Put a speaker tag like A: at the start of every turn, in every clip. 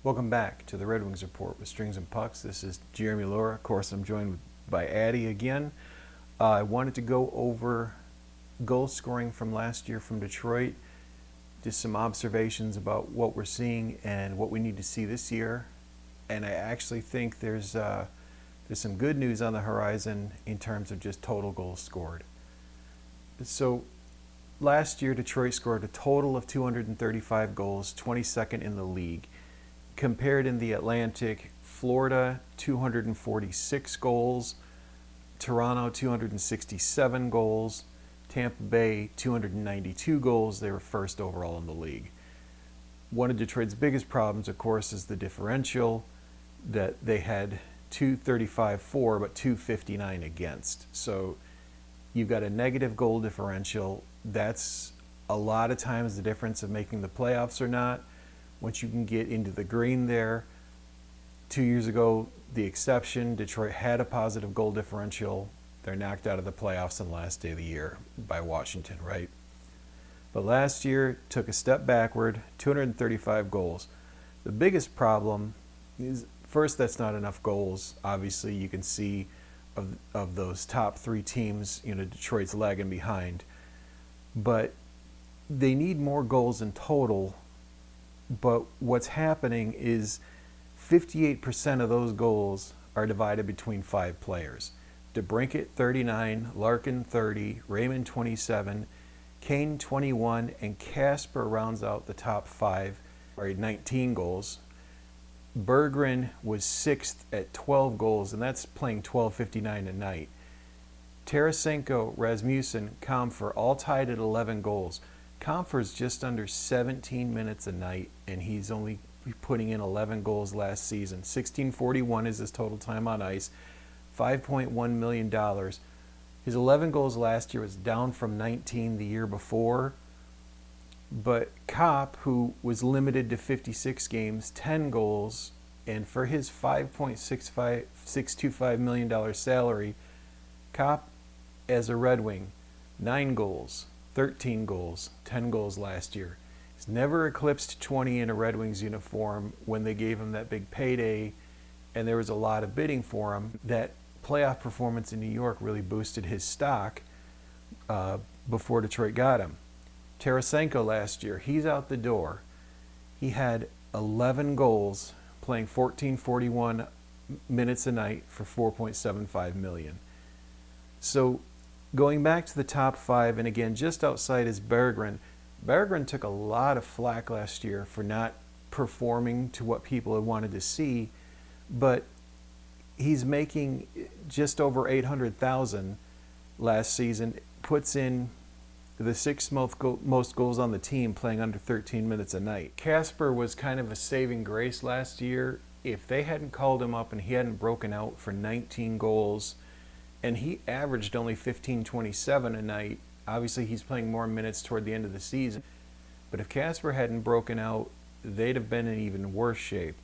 A: Welcome back to the Red Wings Report with Strings and Pucks. This is Jeremy Laura. Of course, I'm joined by Addie again. I wanted to go over goal scoring from last year from Detroit, just some observations about what we're seeing and what we need to see this year. And I actually think there's some good news on the horizon in terms of just total goals scored. So last year, Detroit scored a total of 235 goals, 22nd in the league. Compared in the Atlantic, Florida 246 goals, Toronto 267 goals, Tampa Bay 292 goals. They were first overall in the league. One of Detroit's biggest problems, of course, is the differential, that they had 235 for but 259 against. So you've got a negative goal differential. That's a lot of times the difference of making the playoffs or not. Once you can get into the green there. 2 years ago, the exception, Detroit had a positive goal differential. They're knocked out of the playoffs on the last day of the year by Washington, right? But last year took a step backward, 235 goals. The biggest problem is, first, that's not enough goals. Obviously, you can see of those top three teams, Detroit's lagging behind. But they need more goals in total. But what's happening is 58% of those goals are divided between 5 players. DeBrincat 39, Larkin 30, Raymond 27, Kane 21, and Casper rounds out the top 5, or 19 goals. Berggren was 6th at 12 goals, and that's playing 12:59 a night. Tarasenko, Rasmussen, Compher all tied at 11 goals. Compher's just under 17 minutes a night, and he's only putting in 11 goals last season. 1641 is his total time on ice, $5.1 million. His 11 goals last year was down from 19 the year before. But Copp, who was limited to 56 games, 10 goals, and for his $5.625 million salary, Copp, as a Red Wing, 9 goals. 13 goals, 10 goals last year. He's never eclipsed 20 in a Red Wings uniform when they gave him that big payday, and there was a lot of bidding for him. That playoff performance in New York really boosted his stock before Detroit got him. Tarasenko last year, he's out the door. He had 11 goals, playing 1441 minutes a night for $4.75 million. So going back to the top 5, and again, just outside is Berggren. Berggren took a lot of flack last year for not performing to what people had wanted to see, but he's making just over $800,000 last season, puts in the 6th most goals on the team, playing under 13 minutes a night. Casper was kind of a saving grace last year. If they hadn't called him up and he hadn't broken out for 19 goals, and he averaged only 15:27 a night. Obviously, he's playing more minutes toward the end of the season. But if Casper hadn't broken out, they'd have been in even worse shape.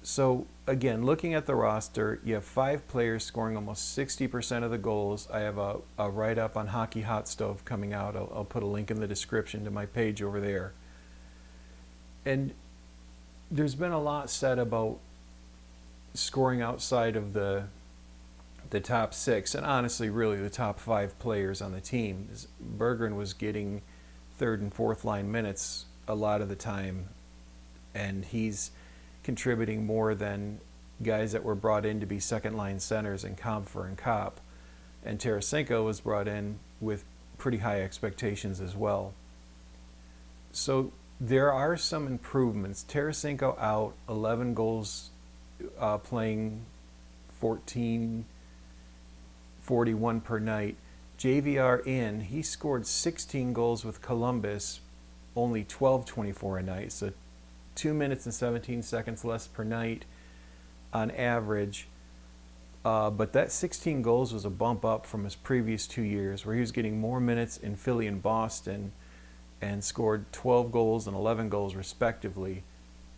A: So, again, looking at the roster, you have 5 players scoring almost 60% of the goals. I have a write-up on Hockey Hot Stove coming out. I'll put a link in the description to my page over there. And there's been a lot said about scoring outside of the top 6, and honestly really the top 5 players on the team. Berggren was getting 3rd and 4th line minutes a lot of the time, and he's contributing more than guys that were brought in to be 2nd line centers in Compher and Copp. And Tarasenko was brought in with pretty high expectations as well. So there are some improvements. Tarasenko out, 11 goals, playing 14:41 per night. JVR in, he scored 16 goals with Columbus, only 12:24 a night, so 2 minutes and 17 seconds less per night on average. But that 16 goals was a bump up from his previous 2 years, where he was getting more minutes in Philly and Boston and scored 12 goals and 11 goals respectively.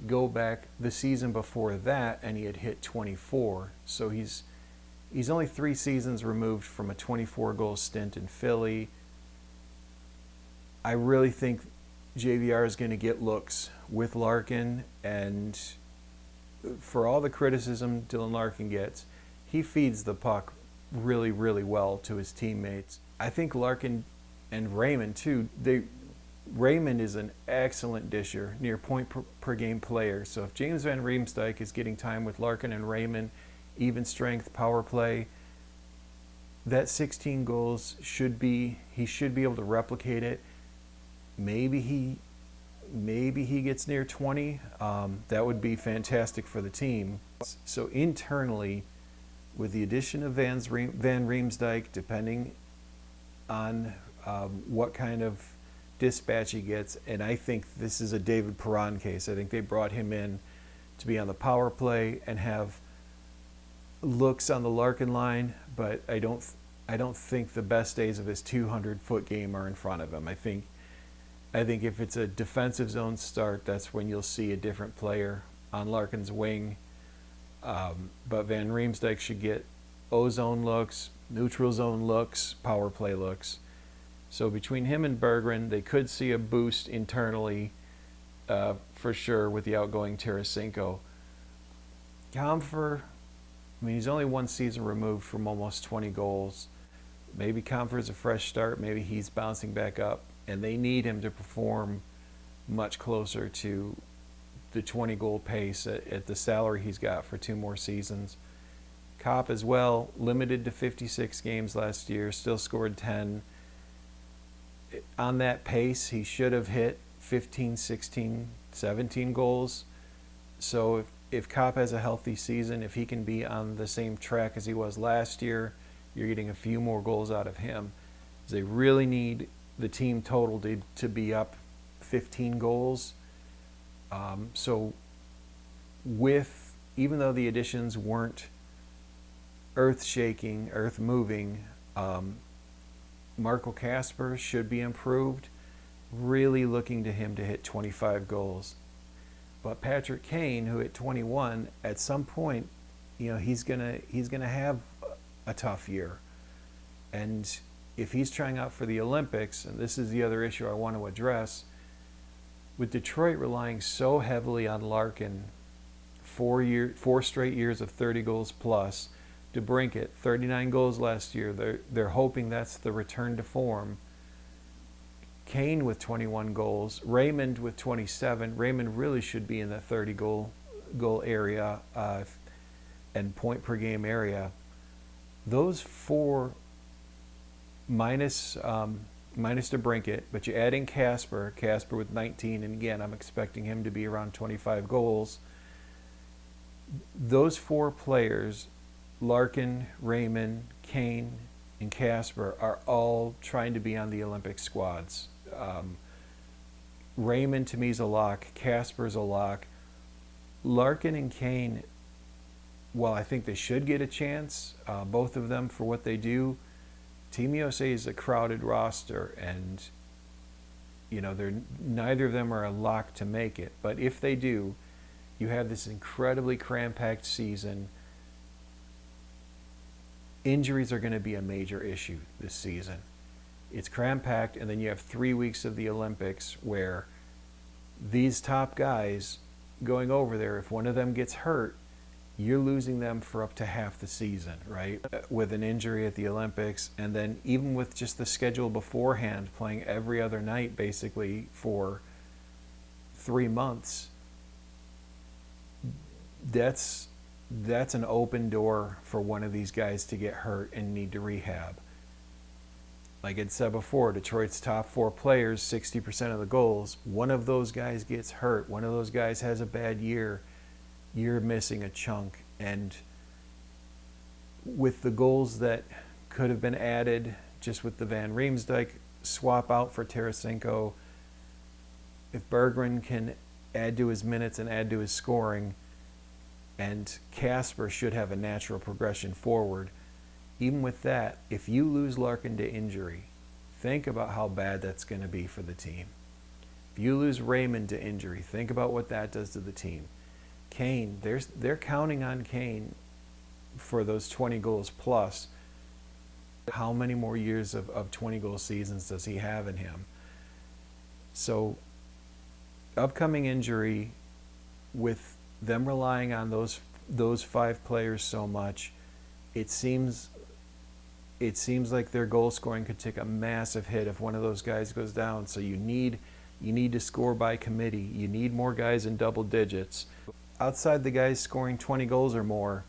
A: Go back the season before that, and he had hit 24. So he's only 3 seasons removed from a 24-goal stint in Philly. I really think JVR is going to get looks with Larkin, and for all the criticism Dylan Larkin gets, he feeds the puck really, really well to his teammates. I think Larkin and Raymond too, Raymond is an excellent disher, near point per game player. So if James Van Riemsdyk is getting time with Larkin and Raymond, even strength power play, that 16 goals he should be able to replicate it. Maybe he gets near 20. That would be fantastic for the team. So internally, with the addition of Van Riemsdyk, depending on what kind of dispatch he gets, and I think this is a David Perron case. I think they brought him in to be on the power play and have looks on the Larkin line, but I don't think the best days of his 200-foot game are in front of him. I think if it's a defensive zone start, that's when you'll see a different player on Larkin's wing. But Van Riemsdyk should get O-zone looks, neutral zone looks, power play looks. So between him and Berggren, they could see a boost internally for sure with the outgoing Tarasenko. Compher, I mean, he's only one season removed from almost 20 goals. Maybe Compher's a fresh start. Maybe he's bouncing back up, and they need him to perform much closer to the 20-goal pace at the salary he's got for 2 more seasons. Copp as well, limited to 56 games last year, still scored 10. On that pace, he should have hit 15, 16, 17 goals. So if Copp has a healthy season, if he can be on the same track as he was last year, you're getting a few more goals out of him. They really need the team total to be up 15 goals. So even though the additions weren't earth-shaking, earth-moving, Marco Kasper should be improved. Really looking to him to hit 25 goals. But Patrick Kane, who hit 21, at some point, he's gonna have a tough year. And if he's trying out for the Olympics, and this is the other issue I want to address, with Detroit relying so heavily on Larkin, 4 straight years of 30 goals plus, DeBrincat, 39 goals last year. They're hoping that's the return to form. Kane with 21 goals, Raymond with 27. Raymond really should be in the 30 goal area and point per game area. Those 4 minus DeBrincat, but you add in Kasper with 19, and again, I'm expecting him to be around 25 goals. Those 4 players, Larkin, Raymond, Kane, and Kasper, are all trying to be on the Olympic squads. Raymond, to me, is a lock. Kasper's a lock. Larkin and Kane, well, I think they should get a chance, both of them, for what they do. Team USA is a crowded roster, and neither of them are a lock to make it. But if they do, you have this incredibly cram-packed season. Injuries are going to be a major issue this season. It's cram-packed, and then you have 3 weeks of the Olympics where these top guys going over there, if one of them gets hurt, you're losing them for up to half the season, right? With an injury at the Olympics, and then even with just the schedule beforehand, playing every other night basically for 3 months, that's an open door for one of these guys to get hurt and need to rehab. Like I said before, Detroit's top 4 players, 60% of the goals. One of those guys gets hurt. One of those guys has a bad year. You're missing a chunk. And with the goals that could have been added just with the Van Riemsdyk swap out for Tarasenko, if Berggren can add to his minutes and add to his scoring, and Kasper should have a natural progression forward. Even with that, if you lose Larkin to injury, think about how bad that's going to be for the team. If you lose Raymond to injury, think about what that does to the team. Kane, they're counting on Kane for those 20 goals plus. How many more years of 20-goal seasons does he have in him? So upcoming injury, with them relying on those 5 players so much, it seems like their goal scoring could take a massive hit if one of those guys goes down. So you need to score by committee. You need more guys in double digits. Outside the guys scoring 20 goals or more,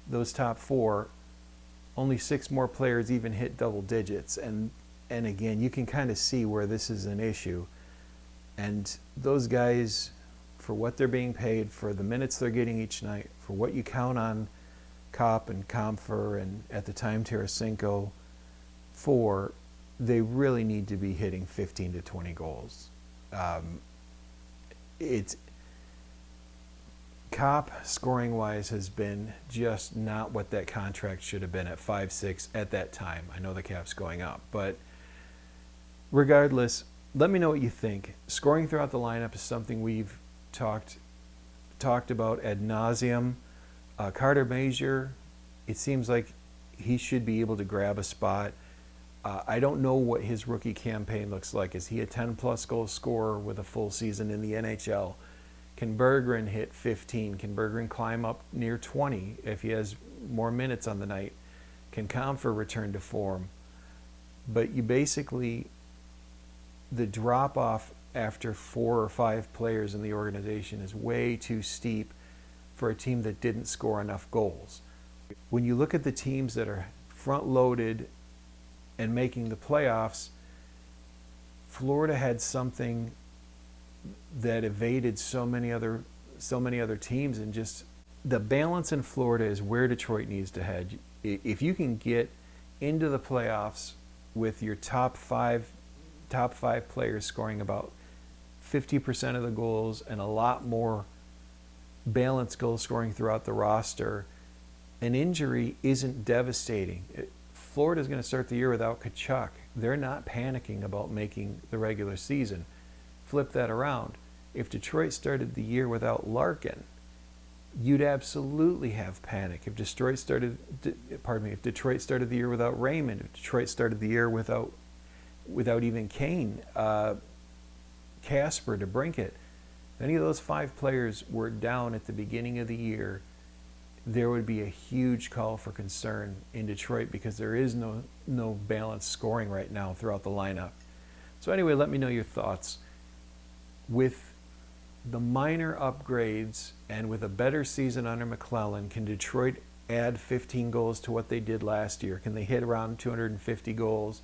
A: those top 4, only 6 more players even hit double digits. And again, you can kind of see where this is an issue. And those guys, for what they're being paid, for the minutes they're getting each night, for what you count on Copp and Compher and at the time Tarasenko for, they really need to be hitting 15 to 20 goals. Copp, scoring-wise, has been just not what that contract should have been at 5.6 at that time. I know the cap's going up, but regardless, let me know what you think. Scoring throughout the lineup is something we've talked about ad nauseum. Carter Major, it seems like he should be able to grab a spot. I don't know what his rookie campaign looks like. Is he a 10-plus goal scorer with a full season in the NHL? Can Berggren hit 15? Can Berggren climb up near 20 if he has more minutes on the night? Can Compher return to form? But you basically, the drop-off after 4 or 5 players in the organization is way too steep for a team that didn't score enough goals. When you look at the teams that are front-loaded and making the playoffs, Florida had something that evaded so many other teams, and just the balance in Florida is where Detroit needs to head. If you can get into the playoffs with your top five players scoring about 50% of the goals and a lot more balanced goal scoring throughout the roster, an injury isn't devastating. Florida's going to start the year without Tkachuk. They're not panicking about making the regular season. Flip that around. If Detroit started the year without Larkin, you'd absolutely have panic. If Detroit started the year without Raymond, if Detroit started the year without even Kane, Casper, DeBrincat, if any of those 5 players were down at the beginning of the year, there would be a huge call for concern in Detroit, because there is no balanced scoring right now throughout the lineup. So anyway, let me know your thoughts. With the minor upgrades and with a better season under McClellan, can Detroit add 15 goals to what they did last year? Can they hit around 250 goals?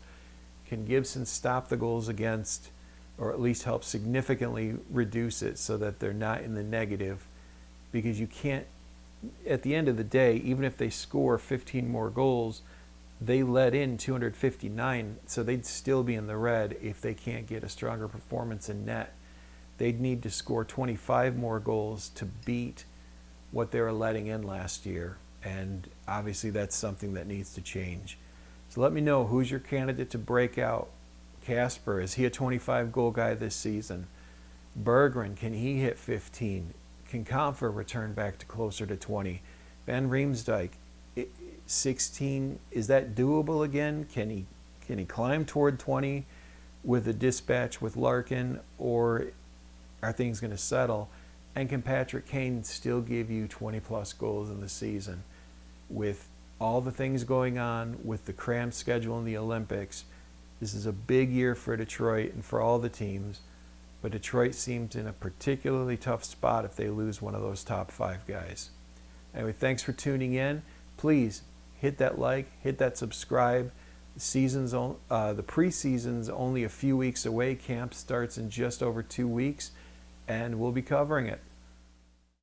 A: Can Gibson stop the goals against, or at least help significantly reduce it so that they're not in the negative? Because you can't, at the end of the day, even if they score 15 more goals, they let in 259, so they'd still be in the red if they can't get a stronger performance in net. They'd need to score 25 more goals to beat what they were letting in last year, and obviously that's something that needs to change. So let me know, who's your candidate to break out? Casper, is he a 25-goal guy this season? Berggren, can he hit 15? Can Compher return back to closer to 20? Van Riemsdyk, 16, is that doable again? Can he climb toward 20 with a dispatch with Larkin, or are things going to settle? And can Patrick Kane still give you 20-plus goals in the season? With all the things going on, with the cramped schedule in the Olympics, this is a big year for Detroit and for all the teams, but Detroit seems in a particularly tough spot if they lose one of those top 5 guys. Anyway, thanks for tuning in. Please hit that like, hit that subscribe. The preseason's only a few weeks away. Camp starts in just over 2 weeks, and we'll be covering it.